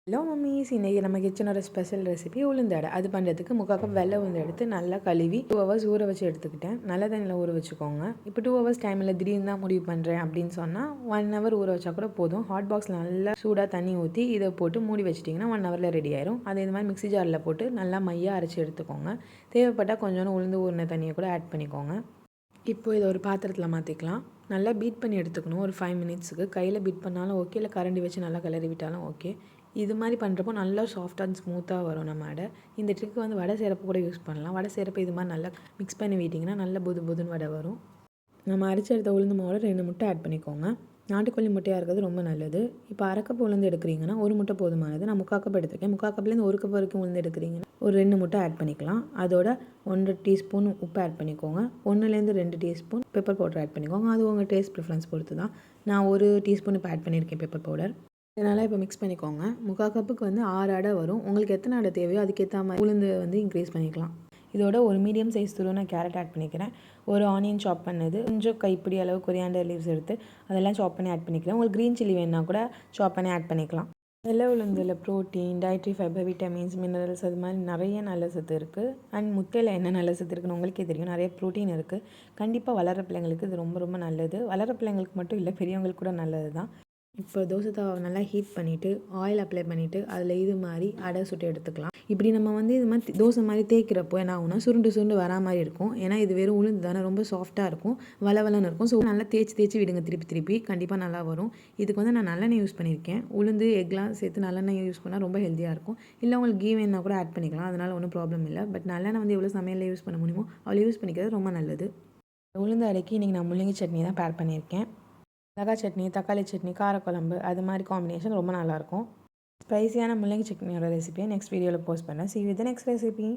Hello mummy's, இன்றைக்கி நம்ம கிச்சனோட special recipe உளுந்தடை. அது பண்ணுறதுக்கு 3/4 கப் வெள்ளை உளுந்து எடுத்து நல்லா கழுவி 2 ஹவர்ஸ் ஊற வச்சு எடுத்துக்கிட்டேன். நல்ல தண்ணியில் ஊற வச்சுக்கோங்க. இப்போ 2 ஹவர்ஸ் டைமில் திடீர்னு தான் முடிவு பண்ணுறேன் அப்படின்னு சொன்னால் 1 ஹவர் ஊற வச்சா கூட போதும். ஹாட் பாக்ஸில் நல்லா சூடாக தண்ணி ஊற்றி இதை போட்டு மூடி வச்சிட்டிங்கன்னா 1 ஹவரில் ரெடி ஆயிரும். அதை இந்த மாதிரி மிக்ஸி ஜாரில் போட்டு நல்லா மையாக அரைச்சி எடுத்துக்கோங்க. தேவைப்பட்டால் கொஞ்சோண்டு உளுந்து ஊறின தண்ணியை கூட ஆட் பண்ணிக்கோங்க. இப்போ இதை ஒரு பாத்திரத்தில் மாற்றிக்கலாம். நல்லா பீட் பண்ணி எடுத்துக்கணும். ஒரு 5 மினிட்ஸுக்கு கையில் பீட் பண்ணாலும் ஓகே, இல்லை கரண்டி வச்சு நல்லா கிளறி விட்டாலும் ஓகே. இது மாதிரி பண்ணுறப்போ நல்லா சாஃப்ட் அண்ட் ஸ்மூத்தாக வரும் நம்ம அடை. இந்த ட்ரிக் வந்து வடை செய்கிறப்ப கூட யூஸ் பண்ணலாம். வடை செய்கிறப்ப இது மாதிரி நல்லா மிக்ஸ் பண்ணி விட்டிங்கன்னா நல்லா புதுன்னு வடை வரும். நம்ம அரைச்சி எடுத்த உளுந்து மாவோட 2 முட்டை ஆட் பண்ணிக்கோங்க. நாட்டுக்கோழி முட்டையாக இருக்கிறது ரொம்ப நல்லது. இப்போ 1/2 கப் உளுந்து எடுக்கிறீங்கன்னா 1 முட்டை போதுமானது. நான் 3/4 கப் எடுத்துருக்கேன். 3/4 கப்லேருந்து 1 கப் வரைக்கும் உளுந்து எடுக்கிறீங்கன்னா ஒரு 2 முட்டை ஆட் பண்ணிக்கலாம். அதோட 1 டீஸ்பூன் உப்பு ஆட் பண்ணிக்கோங்க. 1லேருந்து 2 டீஸ்பூன் பெப்பர் பவுடர் ஆட் பண்ணிக்கோங்க. அது உங்கள் டேஸ்ட் ப்ரிஃபரன்ஸ் பொறுத்து தான். நான் 1 டீஸ்பூன் இப்போ ஆட் பண்ணியிருக்கேன் பெப்பர் பவுடர். இதனால் இப்போ மிக்ஸ் பண்ணிக்கோங்க. 3/4 கப்புக்கு வந்து 6 அடை வரும். உங்களுக்கு எத்தனை அடை தேவையோ அதுக்கேற்ற மாதிரி உளுந்து வந்து இன்க்ரீஸ் பண்ணிக்கலாம். இதோட ஒரு மீடியம் சைஸ் துருவன கேரட் ஆட் பண்ணிக்கிறேன். ஒரு ஆனியன் சாப் பண்ணது, கொஞ்சம் கைப்பிடி அளவு கொரியாண்டர் லீவ்ஸ் எடுத்து அதெல்லாம் சாப் பண்ணி ஆட் பண்ணிக்கிறேன். உங்களுக்கு க்ரீன் சில்லி வேணுன்னா கூட சாப் பண்ணி ஆட் பண்ணிக்கலாம். வெள்ளை உளுந்தில் protein, dietary fibre, vitamins, minerals அது மாதிரி நிறைய நல்ல சத்து இருக்குது. அண்ட் முட்டையில் என்ன நல்ல சத்து இருக்குன்னு உங்களுக்கே தெரியும். நிறைய ப்ரோட்டீன் இருக்குது. கண்டிப்பாக வளர பிள்ளைங்களுக்கு இது ரொம்ப நல்லது. வளர பிள்ளைங்களுக்கு மட்டும் இல்லை, பெரியவங்களுக்கு கூட நல்லது தான். இப்போ தோசை தவாவை நல்லா ஹீட் பண்ணிவிட்டு ஆயில் அப்ளை பண்ணிவிட்டு அதில் இது மாதிரி அடை சுட்டு எடுத்துக்கலாம். இப்படி நம்ம வந்து இது மாதிரி தோசை மாதிரி தேய்க்கிறப்போ என்ன ஆகுனா சுருண்டு வரா மாதிரி இருக்கும். ஏன்னா இது வெறும் உளுந்து தானே, ரொம்ப சாஃப்ட்டாக இருக்கும், வளவலன்னு இருக்கும். ஸோ நல்லா தேய்ச்சி விடுங்க திருப்பி கண்டிப்பாக நல்லா வரும். இதுக்கு வந்து நான் நல்லெண்ணெய் யூஸ் பண்ணியிருக்கேன். உளுந்து எக்லாம் சேர்த்து நல்லெண்ணெய் யூஸ் பண்ணால் ரொம்ப ஹெல்த்தியாக இருக்கும். இல்லை உங்களுக்கு கீ வேணுன்னா கூட ஆட் பண்ணிக்கலாம், அதனால் ஒன்றும் ப்ராப்ளம் இல்லை. பட் நல்லெண்ணெய் வந்து எவ்வளோ சமையலில் யூஸ் பண்ண முடியுமோ அவ்வளோ யூஸ் பண்ணிக்கிறது ரொம்ப நல்லது. உளுந்து அடைக்கி இன்றைக்கி நான் முள்ளங்கி சட்னி தான் பேர் பண்ணியிருக்கேன். மிளகாய் சட்னி, தக்காளி சட்னி, காரக்குழம்பு அது மாதிரி காம்பினேஷன் ரொம்ப நல்லாயிருக்கும். ஸ்பைசியான முள்ளங்கி சட்னியோட ரெசிபியை நெக்ஸ்ட் வீடியோவில் போஸ்ட் பண்ணேன். See you with the next recipe.